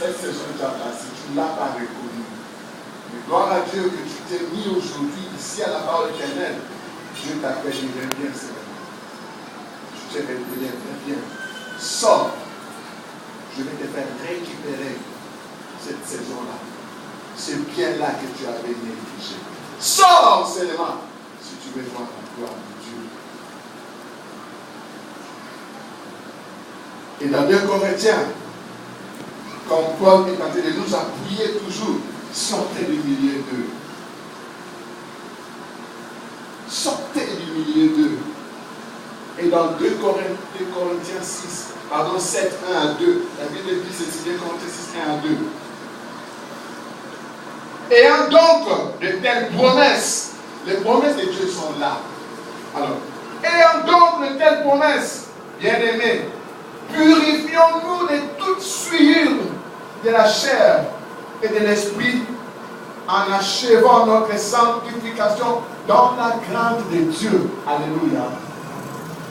cette saison que tu as passée, tu ne l'as pas reconnue. Mais gloire à Dieu que tu t'es mis aujourd'hui ici à la parole éternelle. Dieu t'appelle, il revient, Seigneur. Tu t'es révélé, reviens. Sors. Je vais te faire récupérer cette saison-là. Ce bien-là que tu avais négligé. Sors seulement si tu veux voir la gloire de Dieu. Et dans 2 Corinthiens, comme Paul est en train de nous appuyer toujours, sortez du milieu d'eux. Sortez du milieu d'eux. Et dans 2 Corinthiens 7, 1 à 2, la Bible dit ceci, 2 Corinthiens 6, 1 à 2. Ayant donc de telles promesses, les promesses de Dieu sont là. Alors, ayant donc de telles promesses, bien-aimés, purifions-nous de toute souillure de la chair et de l'esprit en achevant notre sanctification dans la crainte de Dieu. Alléluia.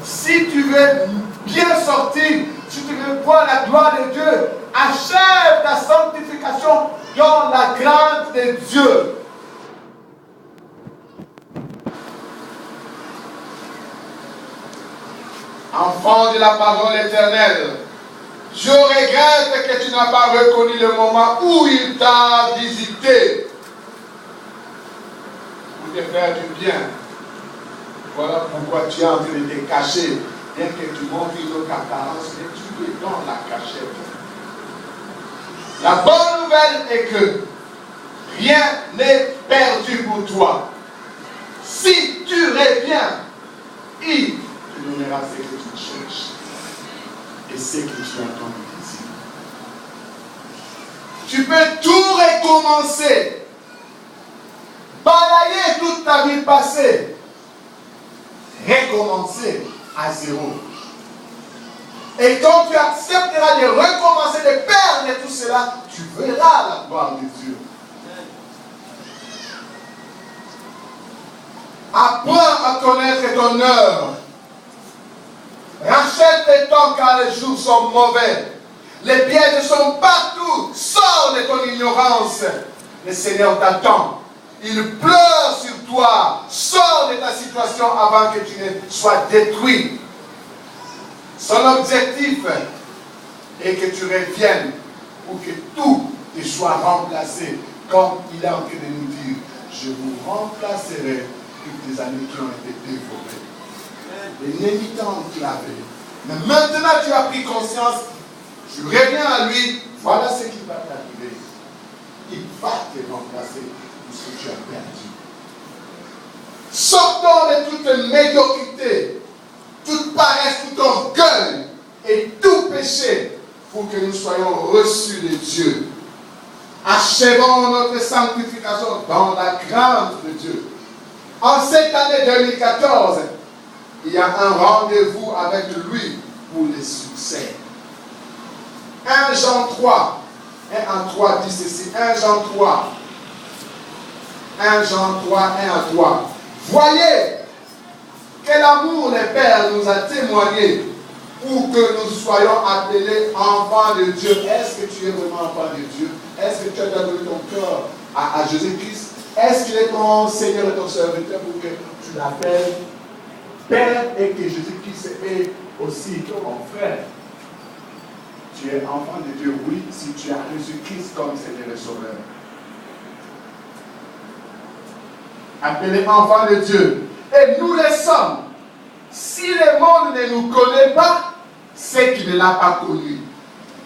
Si tu veux bien sortir, si tu veux voir la gloire de Dieu, achève ta sanctification dans la crainte de Dieu. Enfant de la parole éternelle, je regrette que tu n'as pas reconnu le moment où il t'a visité pour te faire du bien. Voilà pourquoi tu es en train de te cacher, bien que tu montres une autre apparence, mais tu es dans la cachette. La bonne nouvelle est que rien n'est perdu pour toi. Si tu reviens, il te donnera ce que tu cherches et ce que tu attends ici. Tu peux tout recommencer, balayer toute ta vie passée, recommencer à zéro. Et quand tu accepteras de recommencer, de perdre tout cela, tu verras la gloire de Dieu. Apprends à connaître ton œuvre. Rachète le temps car les jours sont mauvais. Les pièges sont partout. Sors de ton ignorance. Le Seigneur t'attend. Il pleure sur toi. Sors de ta situation avant que tu ne sois détruit. Son objectif est que tu reviennes pour que tout te soit remplacé. Comme il est en train de nous dire, je vous remplacerai toutes les années qui ont été dévorées. L'ennemi t'a enclavé. Mais maintenant tu as pris conscience, tu reviens à lui, voilà ce qui va t'arriver. Il va te remplacer pour ce que tu as perdu. Sortons de toute médiocrité, toute paresse, tout orgueil et tout péché pour que nous soyons reçus de Dieu. Achevons notre sanctification dans la crainte de Dieu. En cette année 2014, il y a un rendez-vous avec lui pour le succès. 1 Jean 3, 1 à 3 dit ceci, 1 Jean 3, 1 Jean 3, 1 à 3. Voyez que l'amour des pères nous a témoigné pour que nous soyons appelés enfants de Dieu. Est-ce que tu es vraiment enfant de Dieu? Est-ce que tu as donné ton cœur à Jésus-Christ? Est-ce qu'il est ton Seigneur et ton serviteur pour que tu l'appelles Père et que Jésus-Christ est aussi ton frère? Tu es enfant de Dieu, oui, si tu as Jésus-Christ comme Seigneur et Sauveur. Appelé enfant de Dieu. Et nous les sommes. Si le monde ne nous connaît pas, c'est qu'il ne l'a pas connu.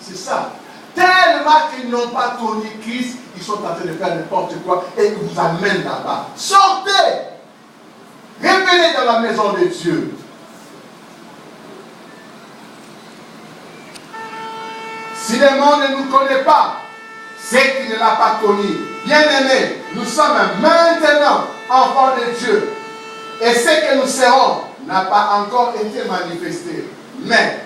C'est ça. Tellement qu'ils n'ont pas connu Christ, ils sont en train de faire n'importe quoi et ils vous amènent là-bas. Sortez! Revenez dans la maison de Dieu. Si le monde ne nous connaît pas, c'est qu'il ne l'a pas connu. Bien-aimés, nous sommes maintenant enfants de Dieu. Et ce que nous serons n'a pas encore été manifesté. Mais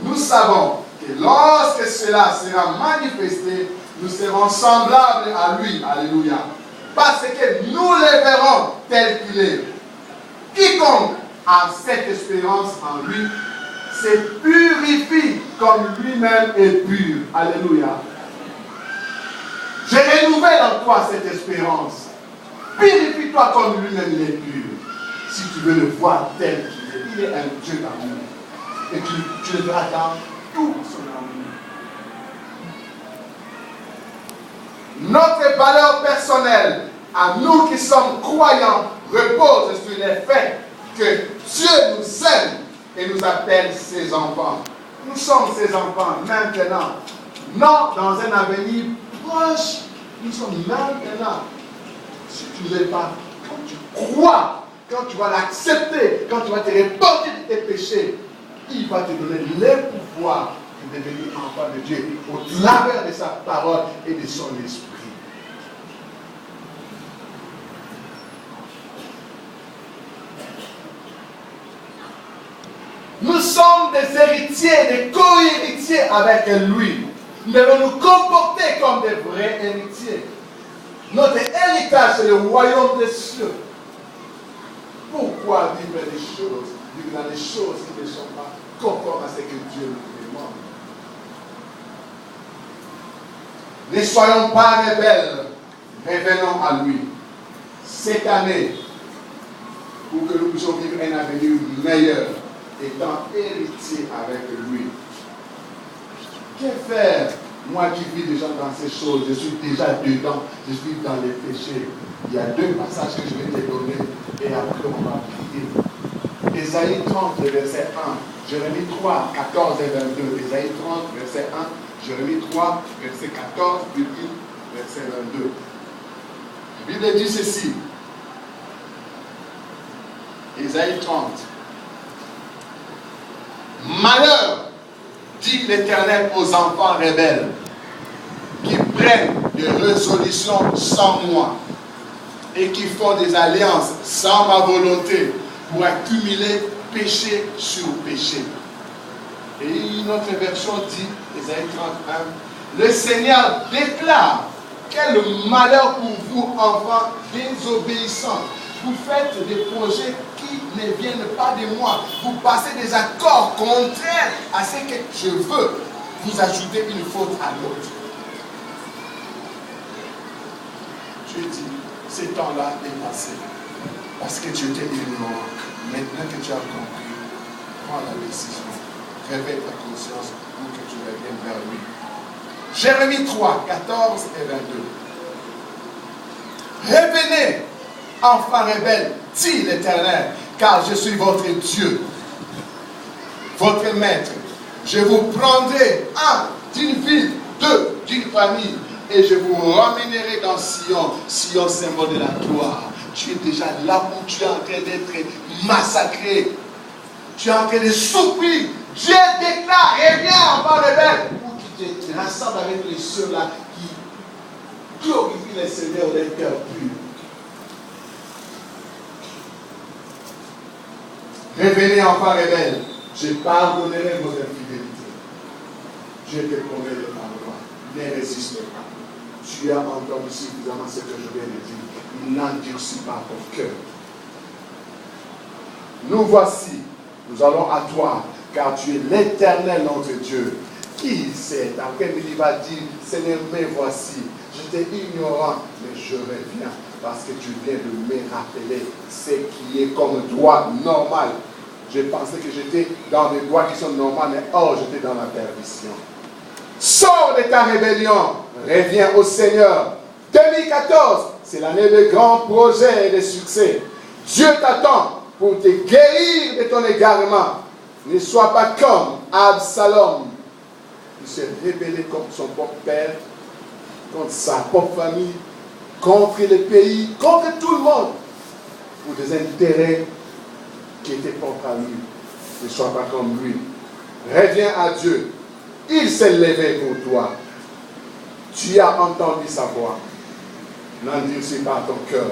nous savons que lorsque cela sera manifesté, nous serons semblables à lui. Alléluia. Parce que nous le verrons tel qu'il est. Quiconque a cette espérance en lui se purifie comme lui-même est pur. Alléluia. Je renouvelle en toi cette espérance. Purifie-toi comme lui-même il est pur. Si tu veux le voir tel qu'il est, il est un Dieu d'amour. Et tu le verras dans tout son amour. Notre valeur personnelle, à nous qui sommes croyants, repose sur le fait que Dieu nous aime et nous appelle ses enfants. Nous sommes ses enfants maintenant. Non dans un avenir proche. Nous sommes maintenant. Si tu ne l'es pas, quand tu crois, quand tu vas l'accepter, quand tu vas te repentir de tes péchés, il va te donner le pouvoir de devenir enfant de Dieu au travers de sa parole et de son esprit. Nous sommes des héritiers, des co-héritiers avec lui. Nous devons nous comporter comme des vrais héritiers. Notre héritage, c'est le royaume des cieux. Pourquoi vivre des choses, vivre dans des choses qui ne sont pas conformes à ce que Dieu nous demande? Ne soyons pas rebelles, revenons à lui. Cette année, pour que nous puissions vivre un avenir meilleur, étant héritiers avec lui. Que faire? Moi qui vis déjà dans ces choses, je suis déjà dedans, je suis dans les péchés. Il y a deux passages que je vais te donner et après on va prier. Ésaïe 30, verset 1, Jérémie 3, 14 et 22. Ésaïe 30, verset 1, Jérémie 3, verset 14, verset 22. La Bible dit ceci. Ésaïe 30. Malheur, dit l'Éternel aux enfants rebelles, qui prennent des résolutions sans moi et qui font des alliances sans ma volonté pour accumuler péché sur péché. Et une autre version dit, Ésaïe 31, le Seigneur déclare: quel malheur pour vous, enfants désobéissants. Vous faites des projets qui ne viennent pas de moi. Vous passez des accords contraires à ce que je veux. Vous ajoutez une faute à l'autre. Dieu dit, ce temps-là est passé. Parce que tu étais ignorant. Maintenant que tu as compris, prends la décision. Réveille ta conscience pour que tu reviennes vers lui. Jérémie 3, 14 et 22. Revenez, enfants rebelles, dit l'Éternel, car je suis votre Dieu, votre maître. Je vous prendrai un d'une ville, deux d'une famille, et je vous ramènerai dans Sion, Sion symbole de la gloire. Tu es déjà là où tu es en train d'être massacré. Tu es en train de souffrir. Dieu déclare, reviens, enfants rebelles, pour qu'il te rassemble avec les ceux-là qui glorifient le Seigneur d'un cœur pur. Revenez, enfants rebelles, je pardonnerai vos infidélités. Je te promets le pardon. Ne résiste pas. Tu as entendu suffisamment ce que je viens de dire. N'endurcis pas ton cœur. Nous voici, nous allons à toi, car tu es l'Éternel notre Dieu. Qui sait, après-midi va dire, Seigneur, me voici. J'étais ignorant, mais je reviens. Parce que tu viens de me rappeler ce qui est comme droit normal. Je pensais que j'étais dans des droits qui sont normaux, mais or j'étais dans la perdition. Sors de ta rébellion, reviens au Seigneur. 2014, c'est l'année de grands projets et de succès. Dieu t'attend pour te guérir de ton égarement. Ne sois pas comme Absalom, qui s'est rébellé contre son propre père, contre sa propre famille, contre le pays, contre tout le monde, pour des intérêts qui étaient propres à lui. Ne sois pas comme lui. Reviens à Dieu. Il s'est levé pour toi. Tu as entendu sa voix. N'endurcis pas ton cœur.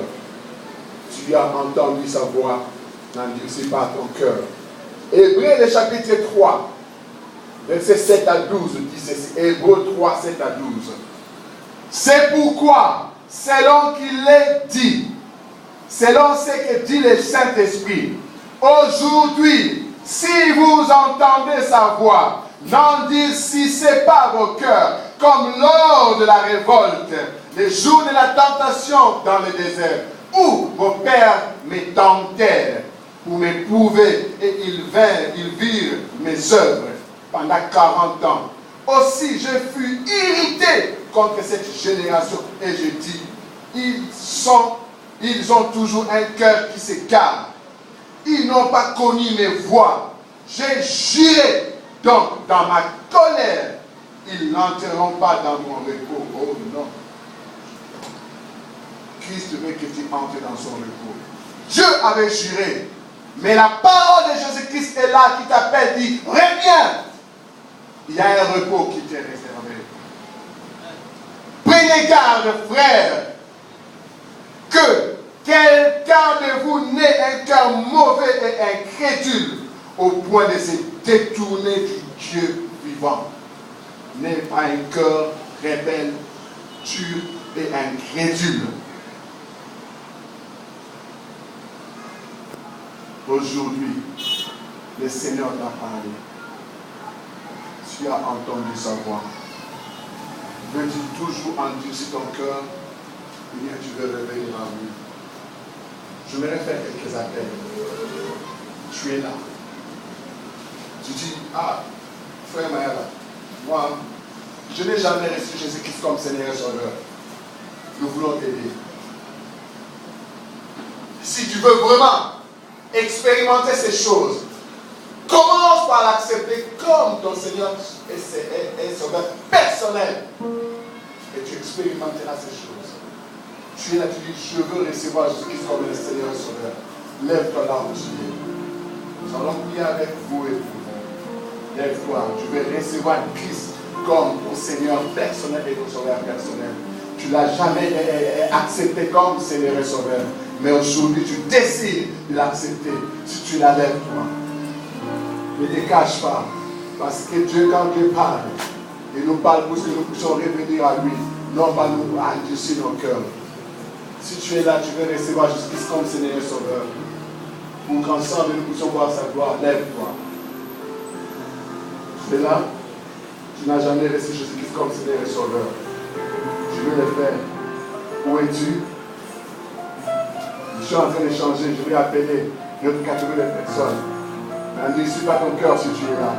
Tu as entendu sa voix. N'endurcis pas ton cœur. Hébreux le chapitre 3, versets 7 à 12 dit ceci. Hébreux 3, 7 à 12. C'est pourquoi, selon qu'il est dit, selon ce que dit le Saint-Esprit, aujourd'hui, si vous entendez sa voix, n'endurcissez pas vos cœurs, comme lors de la révolte les jours de la tentation dans le désert, où vos pères me tentèrent pour m'éprouver, et ils virent mes œuvres pendant 40 ans. Aussi je fus irrité contre cette génération, et je dis, ils ont toujours un cœur qui s'écarte. Ils n'ont pas connu mes voies. J'ai juré, donc dans ma colère, ils n'entreront pas dans mon repos. Oh non. Christ veut que tu entres dans son repos. Dieu avait juré. Mais la parole de Jésus-Christ est là qui t'appelle, dit, reviens. Il y a un repos qui t'est réservé. Prenez garde, frères, que quelqu'un de vous n'ait un cœur mauvais et incrédule au point de se détourner du Dieu vivant. N'aie pas un cœur rebelle, dur et incrédule. Aujourd'hui, le Seigneur t'a parlé. Tu as entendu sa voix. Veux-tu toujours endurcir ton cœur? Ou bien tu veux revenir à lui? Je vais faire quelques appels. Tu es là. Tu dis, ah, frère Maëla, moi, je n'ai jamais reçu Jésus-Christ comme Seigneur et Sauveur. Nous voulons t'aider. Si tu veux vraiment expérimenter ces choses, commence par l'accepter comme ton Seigneur et Sauveur personnel. Et tu expérimenteras ces choses. Tu es là, tu dis, je veux recevoir Jésus-Christ comme le Seigneur et Sauveur. Lève-toi là où tu es. Nous allons prier avec vous et vous. Lève-toi, tu veux recevoir Christ comme ton Seigneur personnel et ton Sauveur personnel. Tu ne l'as jamais accepté comme Seigneur et Sauveur. Mais aujourd'hui, tu décides de l'accepter. Si tu la lèves, toi. Ne te cache pas. Parce que Dieu, quand Dieu parle, il nous parle pour que nous puissions revenir à lui. Non pas nous endurcir nos cœurs. Si tu es là, tu veux recevoir Jésus-Christ comme Seigneur et Sauveur. Pour qu'ensemble nous puissions voir sa gloire, lève-toi. Tu es là, tu n'as jamais reçu Jésus-Christ comme Seigneur et Sauveur. Je veux le faire. Où es-tu? Je suis en train de changer, je vais appeler notre catégorie de personnes. Ne suis pas ton cœur si tu es là.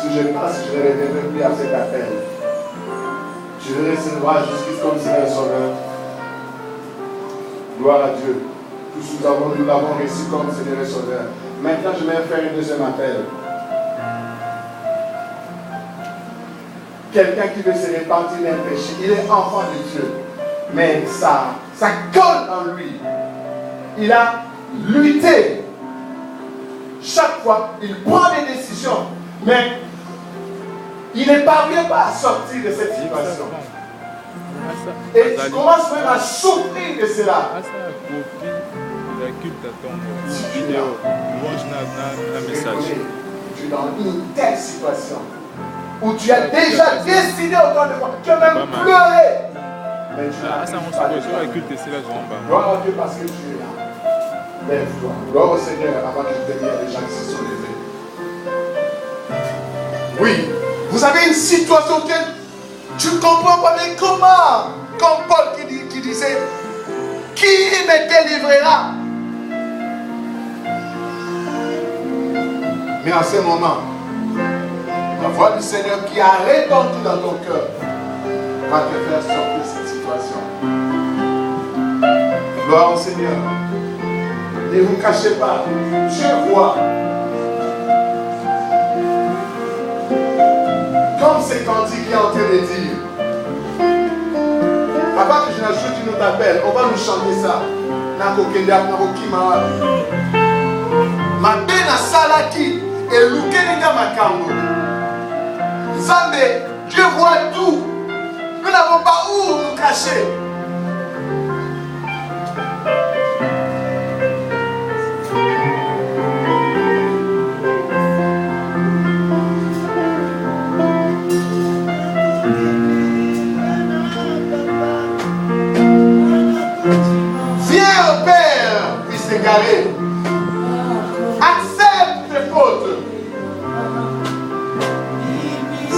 Si je passe, je vais revenir plus à cet appel. Je vais recevoir Jésus-Christ comme Seigneur et Sauveur. Gloire à Dieu. Tous nous l'avons reçu comme Seigneur et Sauveur. Maintenant, je vais faire un deuxième appel. Quelqu'un qui veut se repentir d'un péché, il est enfant de Dieu. Mais ça colle en lui. Il a lutté. Chaque fois, il prend des décisions. Mais il ne parvient pas à sortir de cette situation. Et tu commences même à souffrir de cela. Si tu es dans une telle situation où tu as déjà décidé autant de fois, tu as même pleuré. Mais tu n'as pas de gloire à Dieu parce que tu es là. Lève-toi. Gloire au Seigneur avant que je te dise les gens qui se sont levés. Oui, vous avez une situation que tu ne comprends pas, mais comment? Comme Paul qui disait, qui me délivrera? Mais en ce moment, la voix du Seigneur qui a rétendu dans ton cœur va te faire sortir de cette situation. Gloire au Seigneur. Ne vous cachez pas. Dieu voit. Comme c'est Cantique qui est en train de dire. Avant que je n'ajoute une autre appel, on va nous chanter ça. Mabena salaki et lukenenga makambo. Zambé, Dieu voit tout. Nous n'avons pas où nous cacher. Viens au Père, fils égaré.